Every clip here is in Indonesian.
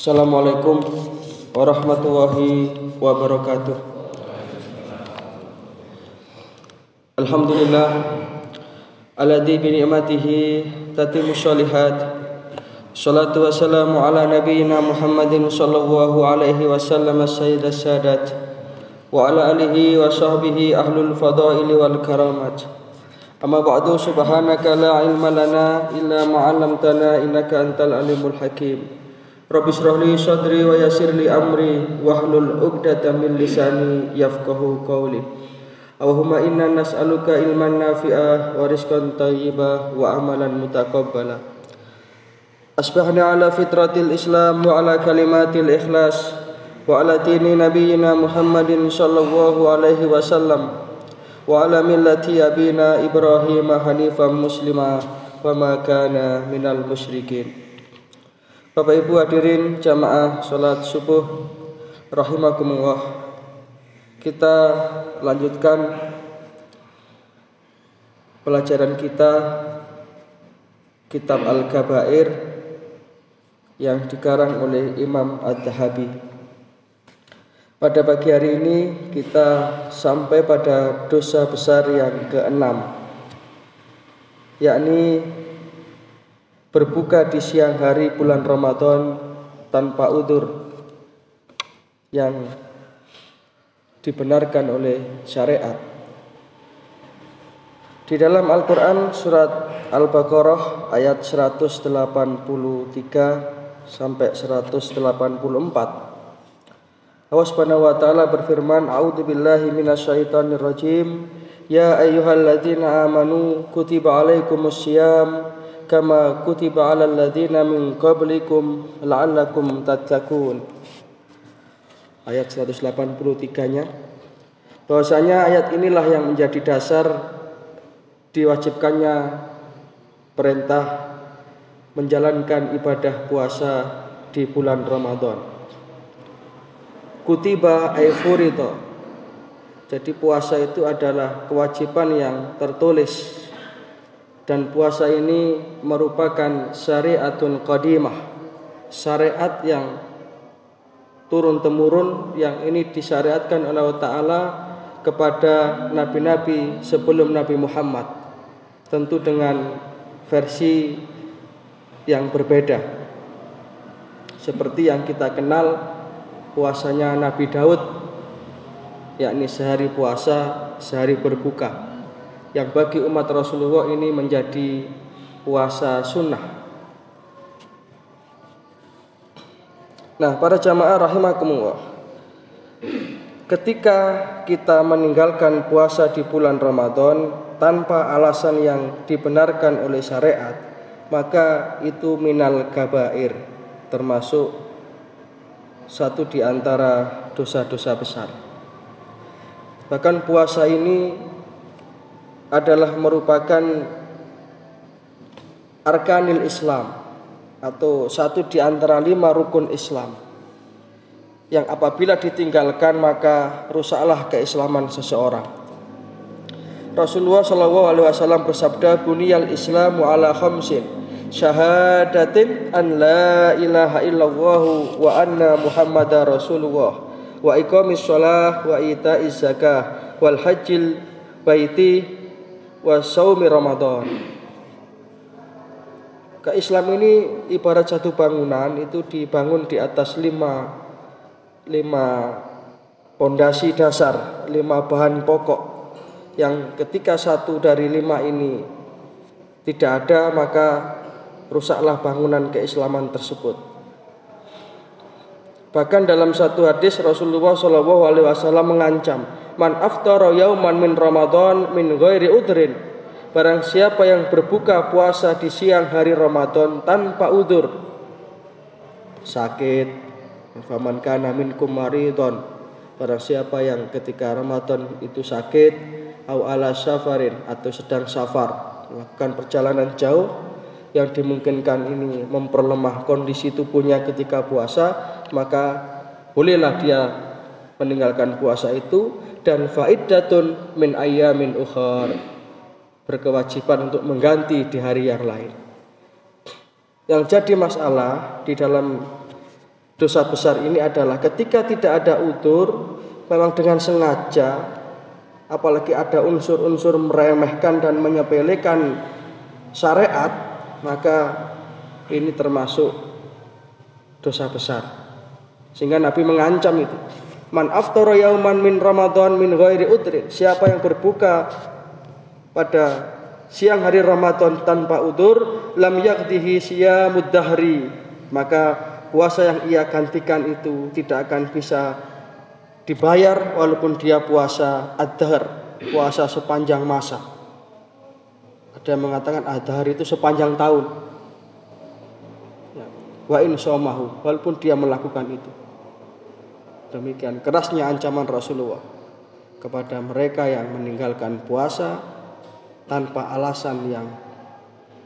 Assalamualaikum warahmatullahi wabarakatuh. Alhamdulillah alladzi bi ni'matihi tatimmu sholihat. Shalatu wassalamu ala nabiyyina Muhammadin sallallahu alaihi wasallam sayyidas sadat wa ala alihi wa sahbihi ahlul fadaili wal karamat. Amma ba'du, subhanaka la ilma lana illa ma 'allamtana innaka antal alimul hakim. Rabbi shrah li sadri wa yassir li amri wahlul 'uqdatam min lisani yafqahu qawli. Allahumma inna nas'aluka ilman nafi'ah wa rizqan thayyiban wa amalan mutaqabbala. Asbahna ala fitratil Islam wa ala kalimatil ikhlas wa ala dini nabiyyina Muhammadin sallallahu alaihi wasallam wa ala millati abina Ibrahim hanifan muslima wa ma kana minal musyrikin. Bapak Ibu hadirin jamaah salat subuh rahimakumullah. Kita lanjutkan pelajaran kita Kitab Al-Kabair yang dikarang oleh Imam Adz-Dzahabi. Pada pagi hari ini kita sampai pada dosa besar yang ke-6, yakni berbuka di siang hari bulan Ramadan tanpa udzur yang dibenarkan oleh syariat. Di dalam Al-Quran surat Al-Baqarah ayat 183 sampai 184, Allah Subhanahu wa taala berfirman, a'udzubillahi minasyaitonir rajim, ya ayyuhalladzina amanu kutiba alaikumussyiyam kama kutiba 'alal ladzina min qablikum la'allakum tattaqun. Ayat 183-nya, bahwasanya ayat inilah yang menjadi dasar diwajibkannya perintah menjalankan ibadah puasa di bulan Ramadan. Kutiba ay furida. Jadi puasa itu adalah kewajiban yang tertulis. Dan puasa ini merupakan syariatun qadimah, syariat yang turun-temurun, yang ini disyariatkan oleh Allah Ta'ala kepada nabi-nabi sebelum Nabi Muhammad, tentu dengan versi yang berbeda. Seperti yang kita kenal puasanya Nabi Daud, yakni sehari puasa, sehari berbuka, yang bagi umat Rasulullah ini menjadi puasa sunnah. Nah, para jamaah rahimakumullah, ketika kita meninggalkan puasa di bulan Ramadan tanpa alasan yang dibenarkan oleh syariat, maka itu minal kabair, termasuk satu di antara dosa-dosa besar. Bahkan puasa ini adalah merupakan arkanil Islam, atau satu di antara 5 rukun Islam, yang apabila ditinggalkan maka rusaklah keislaman seseorang. Rasulullah SAW bersabda, buniyal Islamu ala khamsin, syahadatin an la ilaha illallah wa anna muhammadar rasulullah, wa iqamis shalah wa ita'iz zakah wal hajjil baiti wa shaumi ramadan. Islam ini ibarat satu bangunan, itu dibangun di atas 5 pondasi dasar, 5 bahan pokok, yang ketika satu dari 5 ini tidak ada, maka rusaklah bangunan keislaman tersebut. Bahkan dalam satu hadis Rasulullah SAW mengancam, man aftara yauman min Ramadan min ghairi udrin, barang siapa yang berbuka puasa di siang hari Ramadan tanpa udzur, sakit, faman kana minkum maridon, barang siapa yang ketika Ramadan itu sakit, au ala safarin, atau sedang safar, melakukan perjalanan jauh yang dimungkinkan ini memperlemah kondisi tubuhnya ketika puasa, maka bolehlah dia meninggalkan puasa itu. Dan faiddatun min ayyamin ukhar, berkewajiban untuk mengganti di hari yang lain. Yang jadi masalah di dalam dosa besar ini adalah ketika tidak ada udzur, memang dengan sengaja, apalagi ada unsur-unsur meremehkan dan menyepelekan syariat, maka ini termasuk dosa besar. Sehingga Nabi mengancam itu. Man aftara yauman min Ramadan min ghairi udrin. Siapa yang berbuka pada siang hari Ramadan tanpa udzur, lam yaqdihi siyamud dahri. Maka puasa yang ia gantikan itu tidak akan bisa dibayar walaupun dia puasa ad-dahr, puasa sepanjang masa. Ada yang mengatakan ad-dahr itu sepanjang tahun. Wa in shamahu, walaupun dia melakukan itu. Demikian kerasnya ancaman Rasulullah kepada mereka yang meninggalkan puasa tanpa alasan yang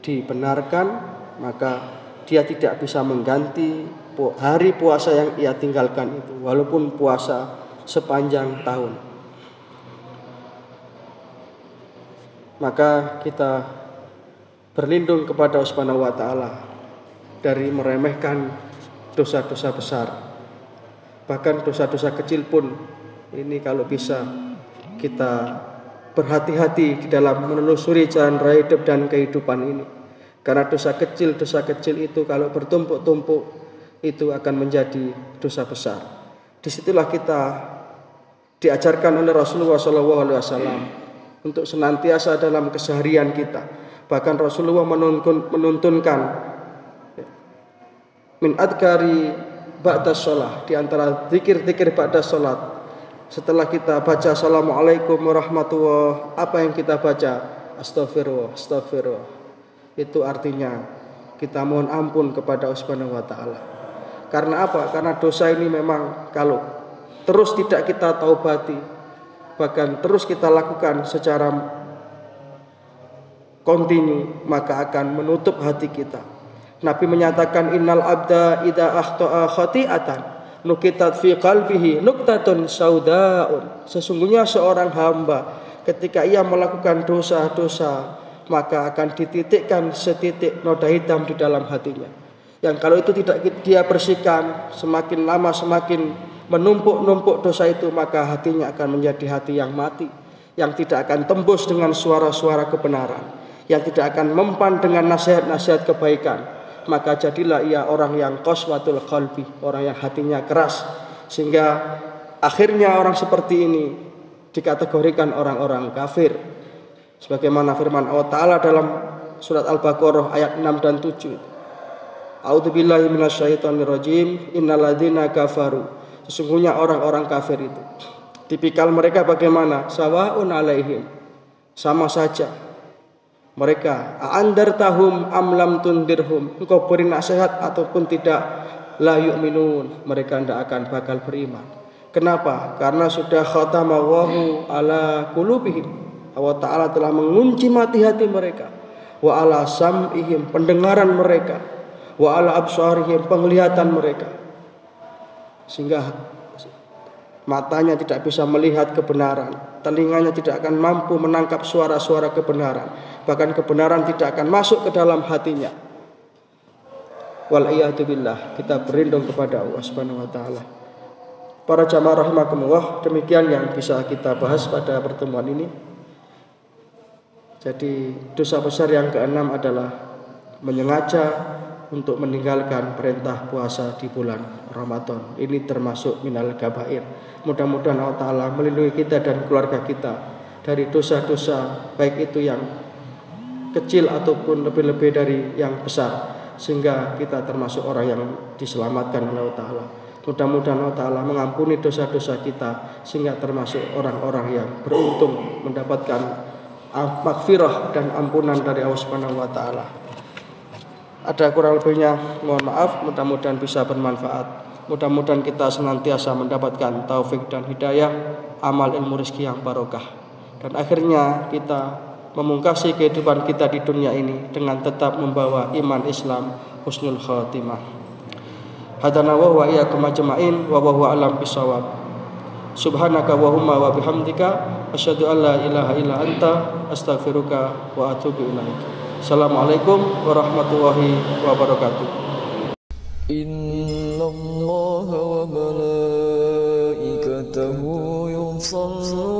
dibenarkan, maka dia tidak bisa mengganti hari puasa yang ia tinggalkan itu walaupun puasa sepanjang tahun. Maka kita berlindung kepada Allah Subhanahu wa taala dari meremehkan dosa-dosa besar. Bahkan dosa-dosa kecil pun ini kalau bisa kita berhati-hati di dalam menelusuri jalan raya hidup dan kehidupan ini. Karena dosa kecil itu kalau bertumpuk-tumpuk itu akan menjadi dosa besar. Disitulah kita diajarkan oleh Rasulullah SAW untuk senantiasa dalam keseharian kita. Bahkan Rasulullah menuntunkan min adkari ba'da sholat, di antara zikir-zikir ba'da sholat. Setelah kita baca assalamualaikum warahmatullahi, apa yang kita baca? Astagfirullah, astagfirullah. Itu artinya kita mohon ampun kepada Allah Subhanahu wa taala. Karena apa? Karena dosa ini memang kalau terus tidak kita taubati, bahkan terus kita lakukan secara kontinu, maka akan menutup hati kita. Nabi menyatakan innal abda idza akhta'a khati'atan nukitat fi qalbihi nuktatun saudaun. Sesungguhnya seorang hamba ketika ia melakukan dosa-dosa, maka akan dititikkan setitik noda hitam di dalam hatinya. Yang kalau itu tidak dia bersihkan, semakin lama semakin menumpuk-numpuk dosa itu, maka hatinya akan menjadi hati yang mati, yang tidak akan tembus dengan suara-suara kebenaran, yang tidak akan mempan dengan nasihat-nasihat kebaikan. Maka jadilah ia orang yang qaswatul qalbi, orang yang hatinya keras, sehingga akhirnya orang seperti ini dikategorikan orang-orang kafir. Sebagaimana firman Allah Ta'ala dalam surat Al-Baqarah ayat 6 dan 7. A'udzubillahi minasyaitonirrajim. Innalladzina kafaru. Sesungguhnya orang-orang kafir itu, tipikal mereka bagaimana? Sawaun alaihim, sama saja mereka, a'andartahum am lam tundirhum, engkau beri nasihat ataupun tidak, la yu'minun, mereka tidak akan bakal beriman. Kenapa? Karena sudah khatamallahu ala qulubihim, Allah Ta'ala telah mengunci mati hati mereka, wa ala sam'ihim, pendengaran mereka, wa ala absarihim, penglihatan mereka, sehingga matanya tidak bisa melihat kebenaran, telinganya tidak akan mampu menangkap suara-suara kebenaran, bahkan kebenaran tidak akan masuk ke dalam hatinya. Wal'iyadu billah, kita berlindung kepada Allah Subhanahu wa taala. Para jamaah rahimakumullah, demikian yang bisa kita bahas pada pertemuan ini. Jadi dosa besar yang keenam adalah menyengaja untuk meninggalkan perintah puasa di bulan Ramadan. Ini termasuk minal kabair. Mudah-mudahan Allah Ta'ala melindungi kita dan keluarga kita dari dosa-dosa, baik itu yang kecil ataupun lebih-lebih dari yang besar, sehingga kita termasuk orang yang diselamatkan oleh Allah Ta'ala. Mudah-mudahan Allah Ta'ala mengampuni dosa-dosa kita, sehingga termasuk orang-orang yang beruntung mendapatkan maghfirah dan ampunan dari Allah Subhanahu wa taala. Ada kurang lebihnya, mohon maaf. Mudah-mudahan bisa bermanfaat. Mudah-mudahan kita senantiasa mendapatkan taufik dan hidayah, amal ilmu rezeki yang barokah, dan akhirnya kita memungkasi kehidupan kita di dunia ini dengan tetap membawa iman Islam, husnul khatimah. Hadana wa huwa iyyakum ajma'in wa huwa alam bisawab. Subhanaka wa humma wa bihamdika asyhadu an la ilaha illa anta astaghfiruka wa atubu ilaik. Assalamualaikum warahmatullahi wabarakatuh. الله وملائكته يصلون